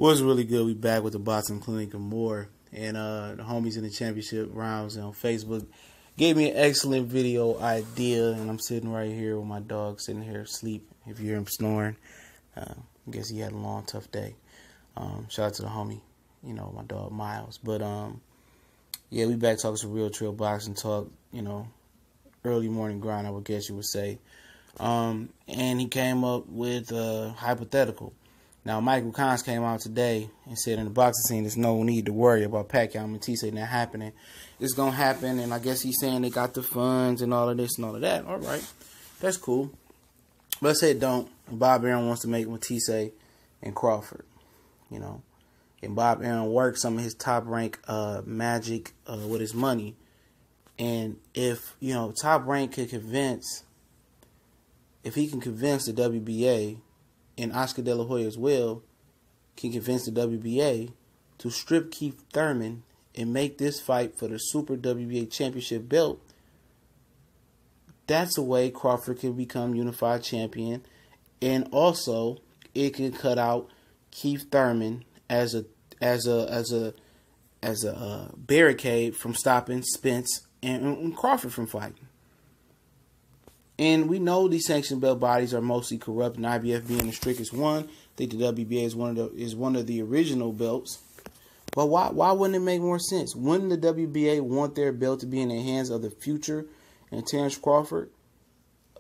Was really good. We back with the boxing clinic and more. And the homies in the championship rounds on Facebook gave me an excellent video idea. And I'm sitting right here with my dog sitting here asleep. If you hear him snoring, I guess he had a long, tough day. Shout out to the homie, you know, my dog Miles. But yeah, we back talking some real trail boxing talk, you know, early morning grind, I would guess you would say. And he came up with a hypothetical. Now, Michael Collins came out today and said in the boxing scene, there's no need to worry about Pacquiao and Matisse not happening. It's going to happen, and I guess he's saying they got the funds and all of this and all of that. All right, that's cool. But I said don't. And Bob Arum wants to make Matisse and Crawford, you know. And Bob Arum worked some of his top-rank magic with his money. And if, you know, Top Rank could convince, if he can convince the WBA, and Oscar De La Hoya as well, can convince the WBA to strip Keith Thurman and make this fight for the Super WBA Championship belt, that's a way Crawford can become unified champion. And also, it can cut out Keith Thurman as a barricade from stopping Spence and Crawford from fighting. And we know these sanctioned belt bodies are mostly corrupt, and IBF being the strictest one. I think the WBA is one of the original belts. But why wouldn't it make more sense? Wouldn't the WBA want their belt to be in the hands of the future and Terence Crawford?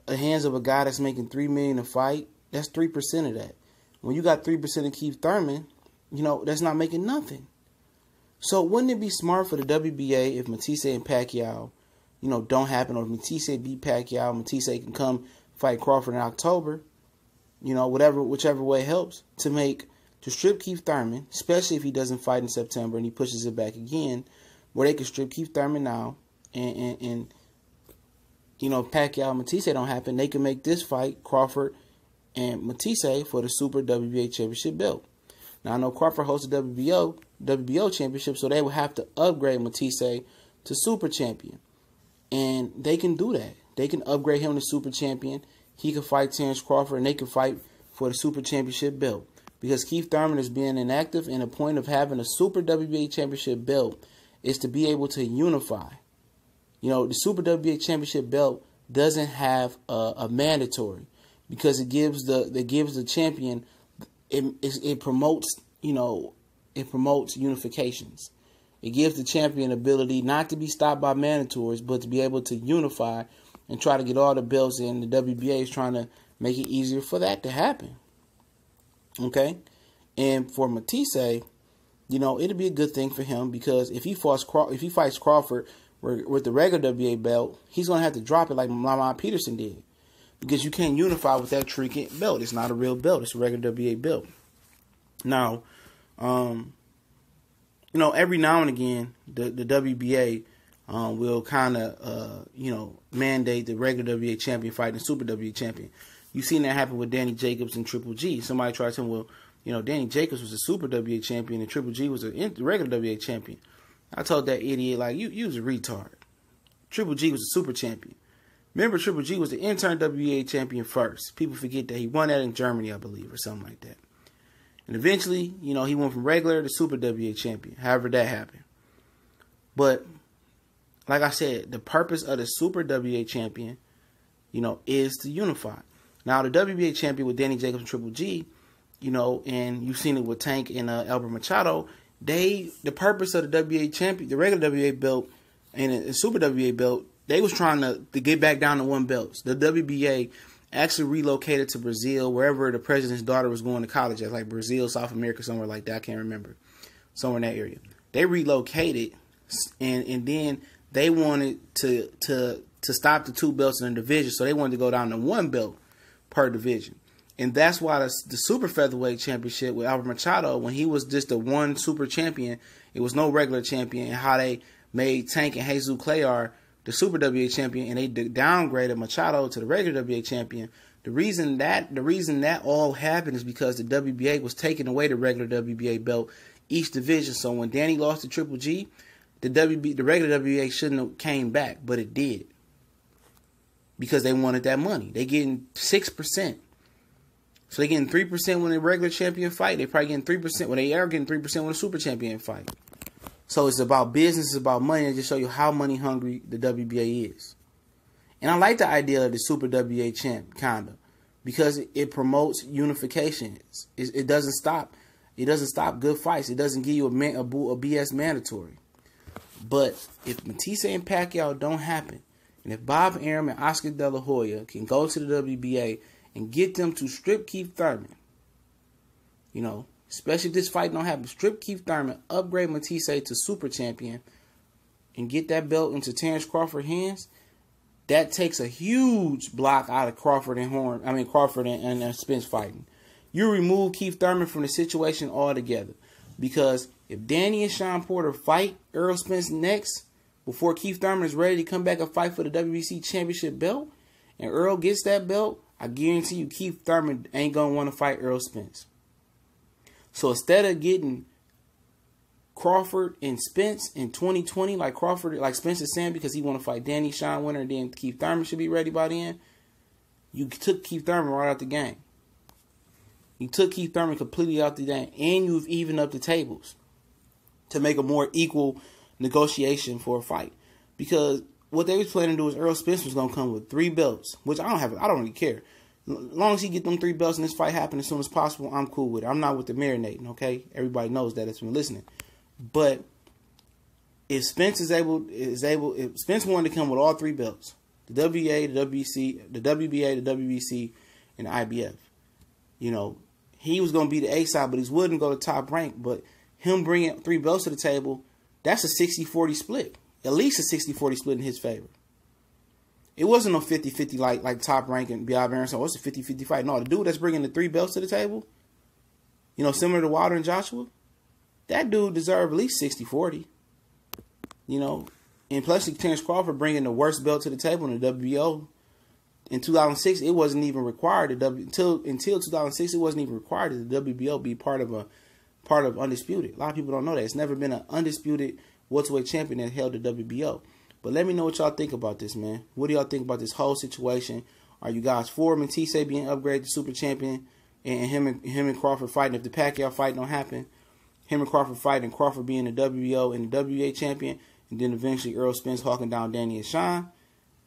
The hands of a guy that's making $3 million a fight? That's 3% of that. When you got 3% of Keith Thurman, you know, that's not making nothing. So wouldn't it be smart for the WBA if Matisse and Pacquiao, you know, don't happen, or if Matisse beat Pacquiao, Matisse can come fight Crawford in October, you know, whichever way helps, to strip Keith Thurman, especially if he doesn't fight in September and he pushes it back again, where they can strip Keith Thurman now, and you know, if Pacquiao and Matisse don't happen, they can make this fight, Crawford and Matisse, for the Super WBA Championship belt. Now, I know Crawford hosts the WBO Championship, so they would have to upgrade Matisse to Super Champion. And they can do that. They can upgrade him to Super Champion. He can fight Terence Crawford, and they can fight for the Super Championship belt. Because Keith Thurman is being inactive, and the point of having a Super WBA Championship belt is to be able to unify. You know, the Super WBA Championship belt doesn't have a mandatory, because it gives the champion, it promotes, you know, it promotes unifications. It gives the champion ability not to be stopped by mandatories, but to be able to unify and try to get all the belts in. The WBA is trying to make it easier for that to happen. Okay? And for Matisse, you know, it'll be a good thing for him, because if he fights Crawford with the regular WBA belt, he's going to have to drop it like Lamont Peterson did. Because you can't unify with that trinket belt. It's not a real belt. It's a regular WBA belt. Now, you know, every now and again, the WBA will kind of, you know, mandate the regular WBA champion fighting the Super WBA champion. You've seen that happen with Danny Jacobs and Triple G. Somebody tried to tell him, well, you know, Danny Jacobs was a Super WBA champion and Triple G was a regular WBA champion. I told that idiot, like, you was a retard. Triple G was a Super champion. Remember, Triple G was the intern WBA champion first. People forget that he won that in Germany, I believe, or something like that. And eventually, you know, he went from regular to Super WBA champion, however that happened. But, like I said, the purpose of the Super WBA champion, you know, is to unify. Now, the WBA champion with Danny Jacobs and Triple G, you know, and you've seen it with Tank and Albert Machado, the purpose of the WBA champion, the regular WBA belt and the Super WBA belt, they was trying to get back down to one belts. The WBA actually relocated to Brazil, wherever the president's daughter was going to college at, like Brazil, South America, somewhere like that. I can't remember. Somewhere in that area. They relocated, and then they wanted to stop the two belts in the division, so they wanted to go down to one belt per division. And that's why the Super Featherweight Championship with Albert Machado, when he was just the one super champion, it was no regular champion, and how they made Tank and Jesus Cuellar the Super WBA champion, and they downgraded Machado to the regular WBA champion. The reason that all happened is because the WBA was taking away the regular WBA belt each division. So when Danny lost to Triple G, the regular WBA shouldn't have came back, but it did, because they wanted that money. They getting 6%. So they're getting 3% when a regular champion fight. They're probably getting 3% when they are getting 3% when a super champion fight. So it's about business, it's about money, and just show you how money hungry the WBA is. And I like the idea of the super WBA champ, kinda, because it promotes unification. It doesn't stop. It doesn't stop good fights. It doesn't give you a BS mandatory. But if Matisse and Pacquiao don't happen, and if Bob Arum and Oscar De La Hoya can go to the WBA and get them to strip Keith Thurman, especially if this fight don't happen, strip Keith Thurman, upgrade Matisse to super champion, and get that belt into Terence Crawford's hands, that takes a huge block out of Crawford and Spence fighting. You remove Keith Thurman from the situation altogether. Because if Danny and Sean Porter fight Errol Spence next, before Keith Thurman is ready to come back and fight for the WBC championship belt, and Earl gets that belt, I guarantee you Keith Thurman ain't going to want to fight Errol Spence. So instead of getting Crawford and Spence in 2020, like Spence is saying, because he want to fight Danny, Sean winner, and then Keith Thurman should be ready by then, you took Keith Thurman right out the game. You took Keith Thurman completely out the game, and you've evened up the tables to make a more equal negotiation for a fight. Because what they was planning to do is Errol Spence was going to come with 3 belts, which I don't really care. As long as he get them 3 belts and this fight happen as soon as possible, I'm cool with it. I'm not with the marinating, okay? Everybody knows that. It's been listening. But if Spence if Spence wanted to come with all 3 belts, the WBA, the WBC, the WBC, and the IBF, he was going to be the A side, but he wouldn't go to top rank. But him bringing 3 belts to the table, that's a 60-40 split. At least a 60-40 split in his favor. It wasn't no 50-50 like top rank and Bob Arum. So it's a 50-50 fight. No, the dude that's bringing the 3 belts to the table, similar to Wilder and Joshua, that dude deserved at least 60-40. And plus Terence Crawford bringing the worst belt to the table in the WBO. In 2006, it wasn't even required until 2006. It wasn't even required that the WBO be part of Undisputed. A lot of people don't know that. It's never been an undisputed welterweight champion that held the WBO. But let me know what y'all think about this, man. What do y'all think about this whole situation? Are you guys for Matisse being upgraded to super champion and him and Crawford fighting? If the Pacquiao fight don't happen, him and Crawford fighting, Crawford being the WBO and the WBA champion, and then eventually Errol Spence hawking down Danny and Sean.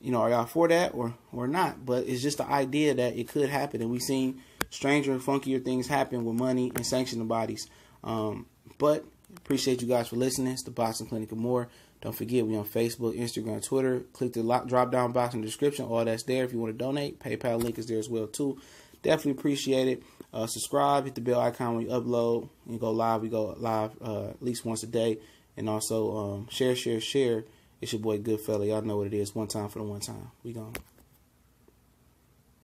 Are y'all for that or not? But it's just the idea that it could happen, and we've seen stranger and funkier things happen with money and sanctioning bodies. But appreciate you guys for listening. It's the Boxing Clinic and more. Don't forget, we on Facebook, Instagram, Twitter. Click the drop-down box in the description. All that's there if you want to donate. PayPal link is there as well, too. Definitely appreciate it. Subscribe, hit the bell icon when you upload and go live. We go live at least once a day. And also share. It's your boy Goodfella. Y'all know what it is. One time for the one time. We gone.